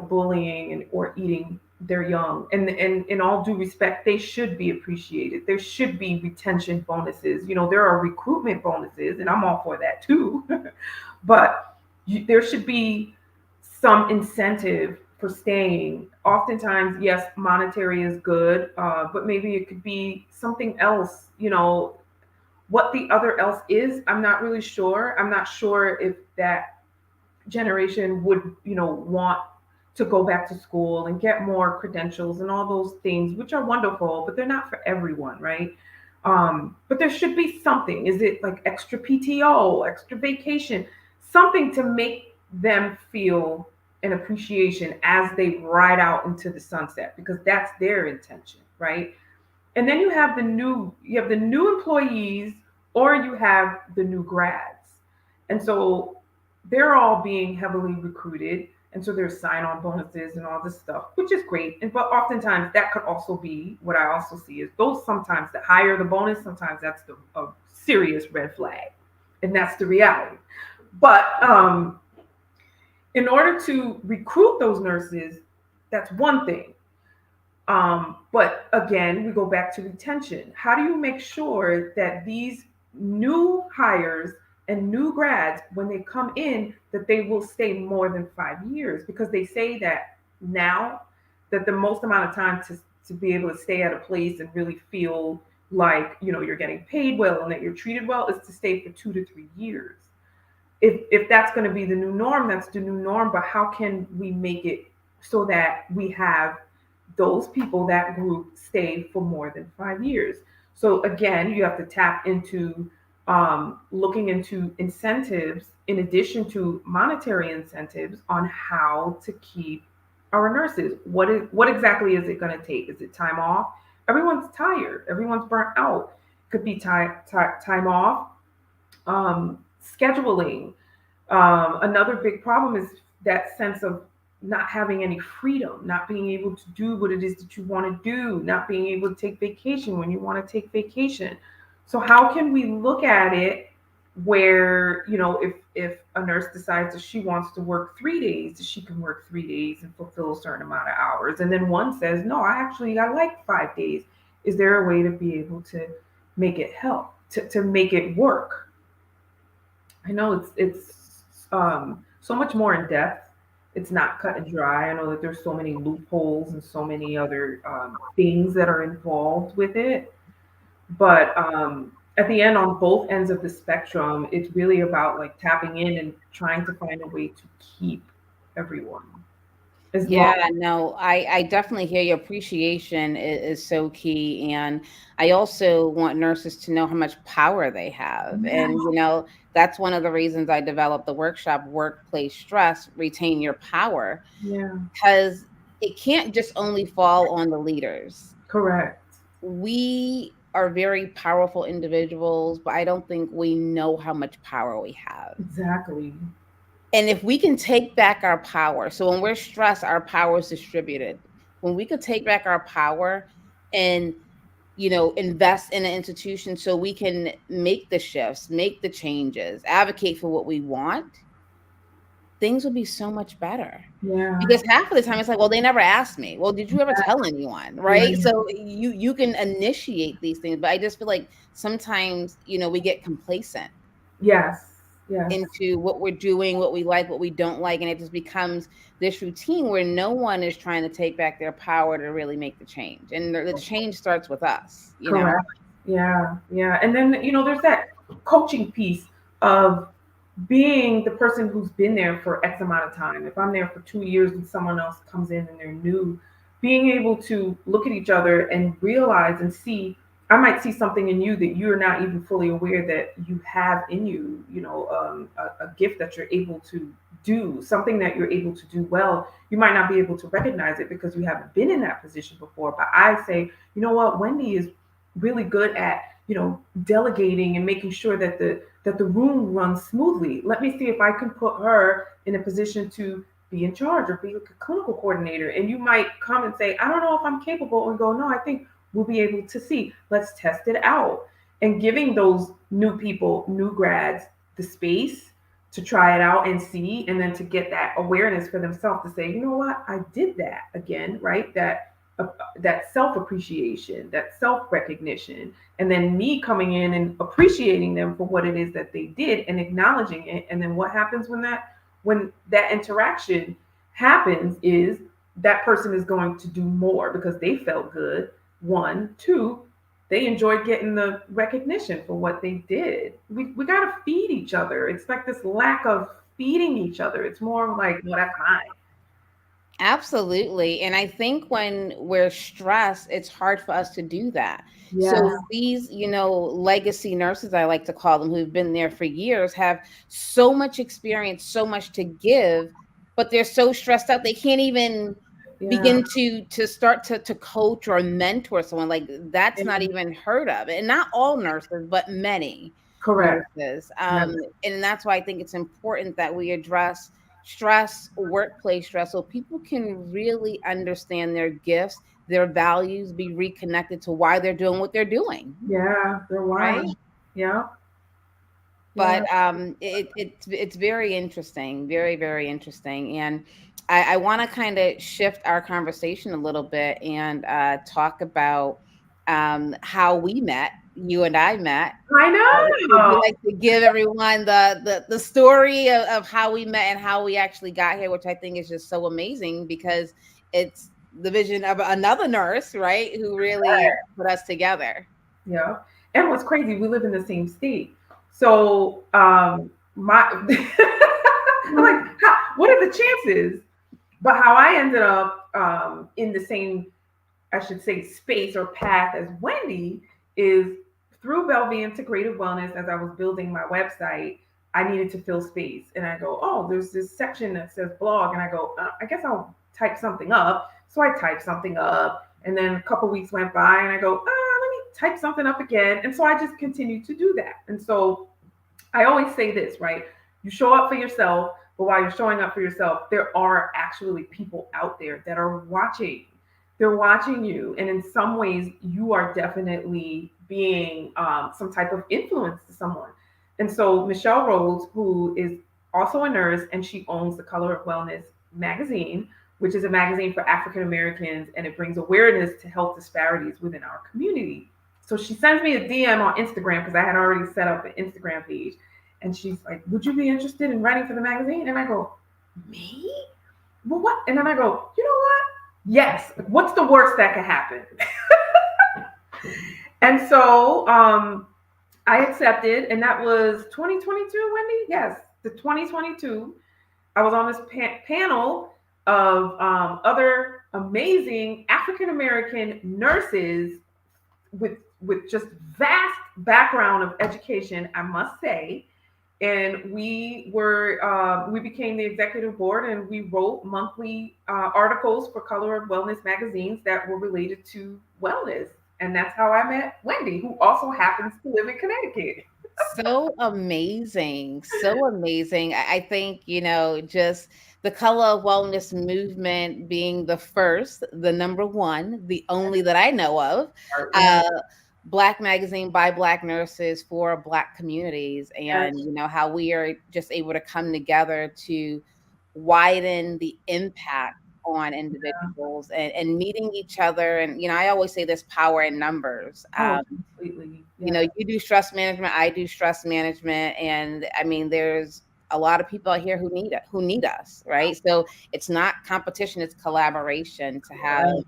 [SPEAKER 2] bullying and or eating their young. And in all due respect, they should be appreciated. There should be retention bonuses. There are recruitment bonuses, and I'm all for that too. But there should be some incentive for staying. Oftentimes, yes, monetary is good, but maybe it could be something else. What the other else is, I'm not really sure. I'm not sure if that generation would, want to go back to school and get more credentials and all those things, which are wonderful, but they're not for everyone, right? But there should be something. Is it like extra PTO, extra vacation, something to make them feel an appreciation as they ride out into the sunset, because that's their intention, right? And then you have the new employees, or you have the new grads. And so they're all being heavily recruited, and so there's sign-on bonuses and all this stuff, which is great. And but oftentimes that could also be what I also see is those, sometimes the higher the bonus, sometimes that's a serious red flag, and that's the reality. But in order to recruit those nurses, that's one thing. But again, we go back to retention. How do you make sure that these new hires and new grads, when they come in, that they will stay more than 5 years? Because they say that now, that the most amount of time to be able to stay at a place and really feel like, you're getting paid well and that you're treated well, is to stay for 2 to 3 years. If that's going to be the new norm, that's the new norm. But how can we make it so that we have those people, that group, stay for more than 5 years? So again, you have to tap into looking into incentives in addition to monetary incentives on how to keep our nurses. What exactly is it going to take? Is it time off? Everyone's tired. Everyone's burnt out. Could be time off. Scheduling. Another big problem is that sense of not having any freedom, not being able to do what it is that you want to do, not being able to take vacation when you want to take vacation. So how can we look at it where, if a nurse decides that she wants to work 3 days, that she can work 3 days and fulfill a certain amount of hours, and then one says, no, I like 5 days. Is there a way to be able to make it help, to make it work? I know it's so much more in depth. It's not cut and dry. I know that there's so many loopholes and so many other things that are involved with it. But at the end, on both ends of the spectrum, it's really about like tapping in and trying to find a way to keep everyone. as long.
[SPEAKER 1] Yeah, no, I definitely hear you. Appreciation is so key. And I also want nurses to know how much power they have.
[SPEAKER 2] Yeah,
[SPEAKER 1] And, that's one of the reasons I developed the workshop, Workplace Stress, Retain Your Power,
[SPEAKER 2] yeah,
[SPEAKER 1] because it can't just only fall on the leaders.
[SPEAKER 2] correct.
[SPEAKER 1] We are very powerful individuals, but I don't think we know how much power we have.
[SPEAKER 2] Exactly.
[SPEAKER 1] And if we can take back our power, so when we're stressed, our power is distributed. When we could take back our power and invest in an institution so we can make the shifts, make the changes, advocate for what we want, things would be so much better.
[SPEAKER 2] Yeah,
[SPEAKER 1] Because half of the time it's like, well, they never asked me. Well, did you ever tell anyone? Right.
[SPEAKER 2] yeah,
[SPEAKER 1] So you can initiate these things, but I just feel like sometimes, we get complacent
[SPEAKER 2] yes, yes,
[SPEAKER 1] into what we're doing, what we like, what we don't like, and it just becomes this routine where no one is trying to take back their power to really make the change. And the change starts with us.
[SPEAKER 2] correct. Yeah, yeah. And then, there's that coaching piece of being the person who's been there for X amount of time. If I'm there for 2 years and someone else comes in and they're new, being able to look at each other and realize and see, I might see something in you that you're not even fully aware that you have in you, a gift that you're able to do, something that you're able to do well. You might not be able to recognize it because you haven't been in that position before. But I say, you know what, Wendy is really good at, delegating and making sure that the room runs smoothly. Let me see if I can put her in a position to be in charge or be like a clinical coordinator. And you might come and say, I don't know if I'm capable, and go, no, I think we'll be able to see. Let's test it out. And giving those new people, new grads, the space to try it out and see, and then to get that awareness for themselves to say, you know what, I did that again, right? That self appreciation, that self recognition, and then me coming in and appreciating them for what it is that they did and acknowledging it. And then what happens when that interaction happens is that person is going to do more because they felt good. One, two, they enjoyed getting the recognition for what they did. We got to feed each other. It's like this lack of feeding each other. It's more like, well, that's mine.
[SPEAKER 1] Absolutely. And I think when we're stressed, it's hard for us to do that.
[SPEAKER 2] Yeah,
[SPEAKER 1] So these, legacy nurses, I like to call them, who've been there for years, have so much experience, so much to give, but they're so stressed out they can't even
[SPEAKER 2] yeah,
[SPEAKER 1] begin to start to coach or mentor someone. Like that's
[SPEAKER 2] yeah.
[SPEAKER 1] not even heard of. And not all nurses, but many
[SPEAKER 2] Correct.
[SPEAKER 1] nurses.
[SPEAKER 2] Yeah,
[SPEAKER 1] And that's why I think it's important that we address stress, workplace stress, so people can really understand their gifts, their values, be reconnected to why they're doing what they're doing,
[SPEAKER 2] yeah, they're
[SPEAKER 1] right?
[SPEAKER 2] wild. Yeah, yeah,
[SPEAKER 1] But it's very interesting, very very interesting, and I want to kind of shift our conversation a little bit and talk about how we met. You and I met.
[SPEAKER 2] I
[SPEAKER 1] Would you
[SPEAKER 2] know.
[SPEAKER 1] like to give everyone the story of how we met and how we actually got here, which I think is just so amazing because it's the vision of another nurse, right, who really put us together.
[SPEAKER 2] Yeah. And what's crazy, we live in the same state. So my I'm like, what are the chances? But how I ended up in the same, I should say, space or path as Wendy is through Bellevue Integrative Wellness. As I was building my website, I needed to fill space. And I go, oh, there's this section that says blog. And I go, I guess I'll type something up. So I typed something up. And then a couple weeks went by and I go, let me type something up again. And so I just continued to do that. And so I always say this, right? You show up for yourself, but while you're showing up for yourself, there are actually people out there that are watching. They're watching you. And in some ways, you are definitely being some type of influence to someone. And so, Michelle Rhodes, who is also a nurse and she owns the Color of Wellness magazine, which is a magazine for African Americans, and it brings awareness to health disparities within our community. So she sends me a DM on Instagram because I had already set up an Instagram page. And she's like, would you be interested in writing for the magazine? And I go, me? Well, what? And then I go, you know what? Yes. What's the worst that could happen? And so I accepted, and that was 2022, Wendy? Yes, the 2022. I was on this panel of other amazing African American nurses with just vast background of education, I must say. And we became the executive board, and we wrote monthly articles for Color of Wellness magazines that were related to wellness. And that's how I met Wendy, who also happens to live in Connecticut.
[SPEAKER 1] So amazing. So amazing. I think, just the color of wellness movement being the first, the number one, the only that I know of,
[SPEAKER 2] Yeah.
[SPEAKER 1] uh, Black magazine by Black nurses for Black communities, and,
[SPEAKER 2] Yes.
[SPEAKER 1] how we are just able to come together to widen the impact on individuals and meeting each other. And, I always say there's power in numbers.
[SPEAKER 2] Oh, completely. Yeah.
[SPEAKER 1] You do stress management, I do stress management, and I mean, there's a lot of people out here who need us, right? So it's not competition, it's collaboration to have
[SPEAKER 2] Right.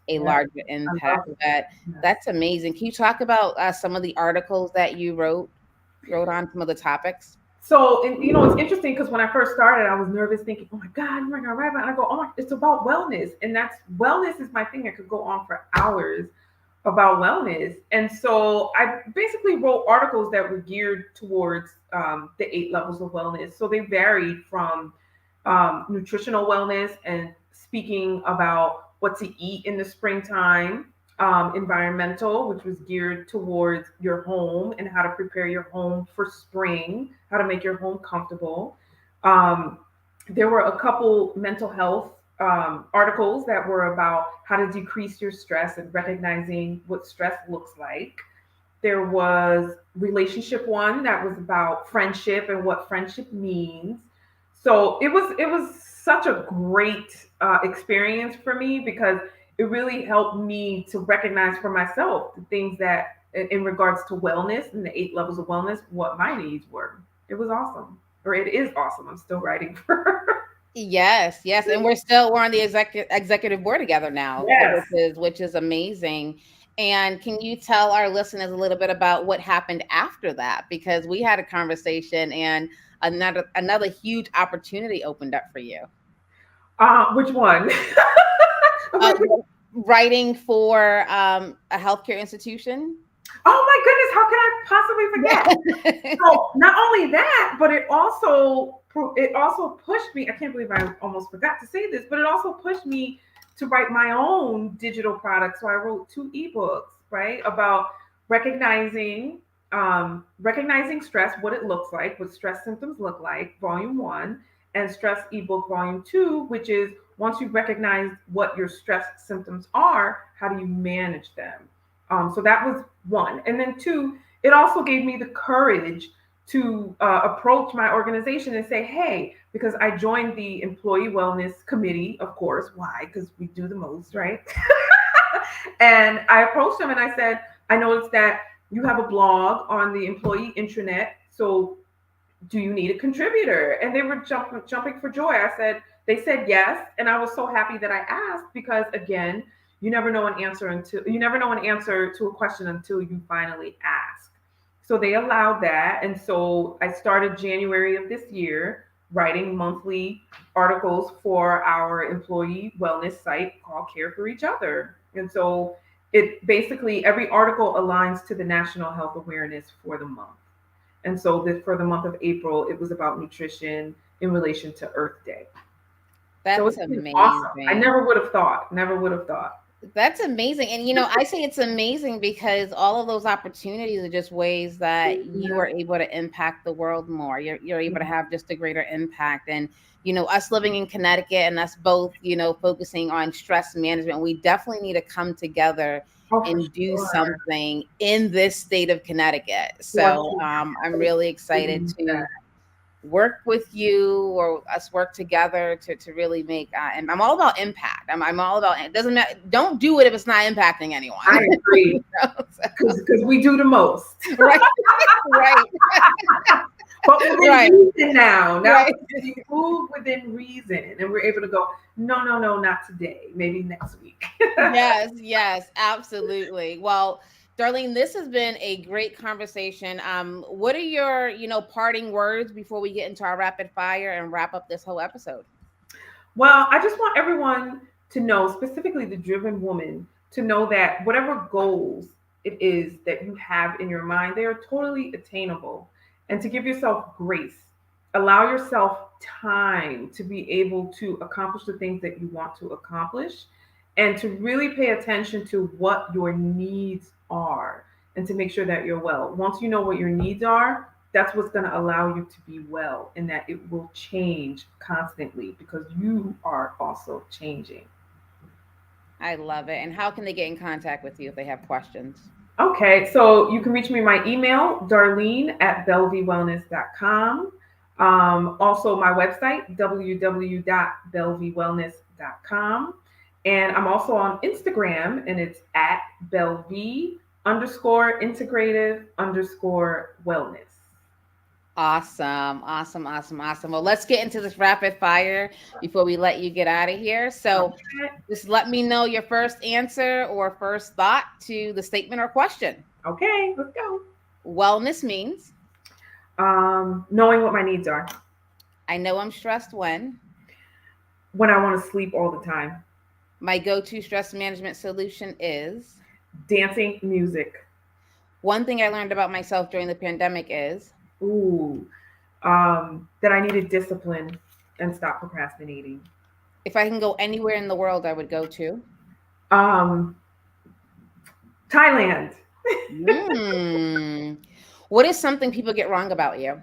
[SPEAKER 1] a
[SPEAKER 2] Yeah.
[SPEAKER 1] larger
[SPEAKER 2] I
[SPEAKER 1] impact.
[SPEAKER 2] love it.
[SPEAKER 1] But
[SPEAKER 2] Yes.
[SPEAKER 1] that's amazing. Can you talk about some of the articles that you wrote on some of the topics?
[SPEAKER 2] So, and it's interesting because when I first started, I was nervous, thinking, "Oh my God, am I gonna write about?" And I go, "Oh, it's about wellness, and that's wellness is my thing. I could go on for hours about wellness." And so, I basically wrote articles that were geared towards the 8 levels of wellness. So they varied from nutritional wellness and speaking about what to eat in the springtime, environmental, which was geared towards your home and how to prepare your home for spring, how to make your home comfortable. Um, there were a couple mental health articles that were about how to decrease your stress and recognizing what stress looks like. There was relationship one that was about friendship and what friendship means. So it was such a great experience for me because it really helped me to recognize for myself the things that in regards to wellness and the 8 levels of wellness, what my needs were. It was awesome, or it is awesome. I'm still writing for.
[SPEAKER 1] Yes, yes, and we're on the executive board together now,
[SPEAKER 2] Yes.
[SPEAKER 1] which is amazing. And can you tell our listeners a little bit about what happened after that? Because we had a conversation, and another huge opportunity opened up for you.
[SPEAKER 2] Which one? I'm
[SPEAKER 1] Uh,
[SPEAKER 2] like,
[SPEAKER 1] Writing for a healthcare institution.
[SPEAKER 2] oh my goodness, how can I possibly forget?
[SPEAKER 1] Yeah.
[SPEAKER 2] So not only that, but it also pushed me. I can't believe I almost forgot to say this, but it also pushed me to write my own digital product. So I wrote 2 ebooks, right, about recognizing stress, what it looks like, what stress symptoms look like, volume one, and stress ebook volume two, which is once you recognize what your stress symptoms are, how do you manage them? So that was one, and then two, it also gave me the courage to approach my organization and say, hey, because I joined the employee wellness committee, of course. Why? Because we do the most, right? And I approached them and I said, I noticed that you have a blog on the employee intranet. So do you need a contributor? And they were jumping for joy. They said yes. And I was so happy that I asked because, again, you never know an answer to a question until you finally ask. So they allowed that. And so I started January of this year writing monthly articles for our employee wellness site called Care for Each Other. And so it basically, every article aligns to the national health awareness for the month. And so for the month of April, it was about nutrition in relation to Earth Day. So
[SPEAKER 1] That's
[SPEAKER 2] it's been awesome. I
[SPEAKER 1] amazing.
[SPEAKER 2] never would have thought, never would have thought.
[SPEAKER 1] That's amazing. And I say it's amazing because all of those opportunities are just ways that you
[SPEAKER 2] Yeah.
[SPEAKER 1] are able to impact the world more. You're able to have just a greater impact. And us living in Connecticut and us both, focusing on stress management, we definitely need to come together
[SPEAKER 2] Oh, for
[SPEAKER 1] and do
[SPEAKER 2] sure.
[SPEAKER 1] something in this state of Connecticut.
[SPEAKER 2] For
[SPEAKER 1] So
[SPEAKER 2] sure.
[SPEAKER 1] I'm really excited
[SPEAKER 2] Believe that.
[SPEAKER 1] to work with you or us work together to really make and I'm all about impact. I'm all about it doesn't matter, don't do it if it's not impacting anyone.
[SPEAKER 2] I agree. Because we do the most.
[SPEAKER 1] Right. Right.
[SPEAKER 2] But within
[SPEAKER 1] Right.
[SPEAKER 2] reason now. Now
[SPEAKER 1] Right.
[SPEAKER 2] we move within reason and we're able to go, no, no, no, not today. Maybe next week.
[SPEAKER 1] Yes, yes, absolutely. Well, Darlene, this has been a great conversation. What are your, parting words before we get into our rapid fire and wrap up this whole episode?
[SPEAKER 2] Well, I just want everyone to know, specifically the driven woman, to know that whatever goals it is that you have in your mind, they are totally attainable. And to give yourself grace, allow yourself time to be able to accomplish the things that you want to accomplish, and to really pay attention to what your needs are, and to make sure that you're well. Once you know what your needs are, that's what's going to allow you to be well, and that it will change constantly because you are also changing.
[SPEAKER 1] I love it. And how can they get in contact with you if they have questions?
[SPEAKER 2] Okay, so you can reach me my email, Darlene at belviewellness.com. Also, my website, www.belviewellness.com. And I'm also on Instagram, and it's at belvie underscore integrative underscore wellness.
[SPEAKER 1] Awesome, awesome, awesome, awesome. Well, let's get into this rapid fire before we let you get out of here. So,
[SPEAKER 2] Okay.
[SPEAKER 1] just let me know your first answer or first thought to the statement or question.
[SPEAKER 2] Okay, let's go.
[SPEAKER 1] Wellness means
[SPEAKER 2] Knowing what my needs are.
[SPEAKER 1] I know I'm stressed when
[SPEAKER 2] When I want to sleep all the time.
[SPEAKER 1] my go to stress management solution is
[SPEAKER 2] Dancing, music.
[SPEAKER 1] one thing I learned about myself during the pandemic is
[SPEAKER 2] Ooh, that I needed discipline and stop procrastinating.
[SPEAKER 1] if I can go anywhere in the world, I would go to.
[SPEAKER 2] Um, Thailand.
[SPEAKER 1] Mm. What is something people get wrong about you?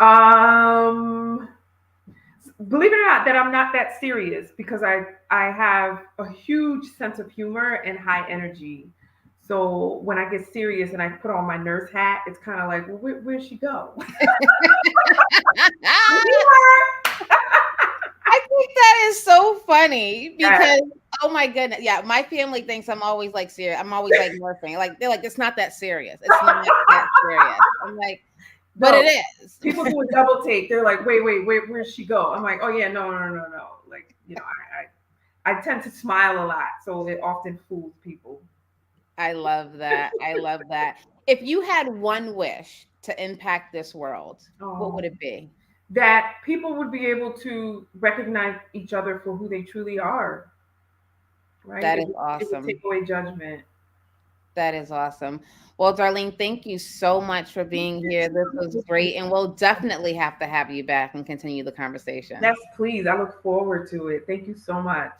[SPEAKER 2] Um, Believe it or not, that I'm not that serious because I have a huge sense of humor and high energy. So when I get serious and I put on my nurse hat, it's kind of like, well, where'd she go?
[SPEAKER 1] I think that is so funny
[SPEAKER 2] Yes.
[SPEAKER 1] because oh my goodness, yeah, my family thinks I'm always like serious. I'm always like nursing. Like they're like, it's not that serious. It's not that serious. I'm like, but
[SPEAKER 2] No,
[SPEAKER 1] it is.
[SPEAKER 2] people do a double take. They're like, wait, where'd she go? I'm like, oh yeah, no. Like, I tend to smile a lot, so it often fools people.
[SPEAKER 1] I love that. I love that. If you had one wish to impact this world, what would
[SPEAKER 2] Oh,
[SPEAKER 1] it be?
[SPEAKER 2] that people would be able to recognize each other for who they truly are, right?
[SPEAKER 1] That is
[SPEAKER 2] It would take
[SPEAKER 1] awesome.
[SPEAKER 2] away judgment.
[SPEAKER 1] That is awesome. Well, Darlene, thank you so much for being here. This was great. And we'll definitely have to have you back and continue the conversation.
[SPEAKER 2] Yes, please. I look forward to it. Thank you so much.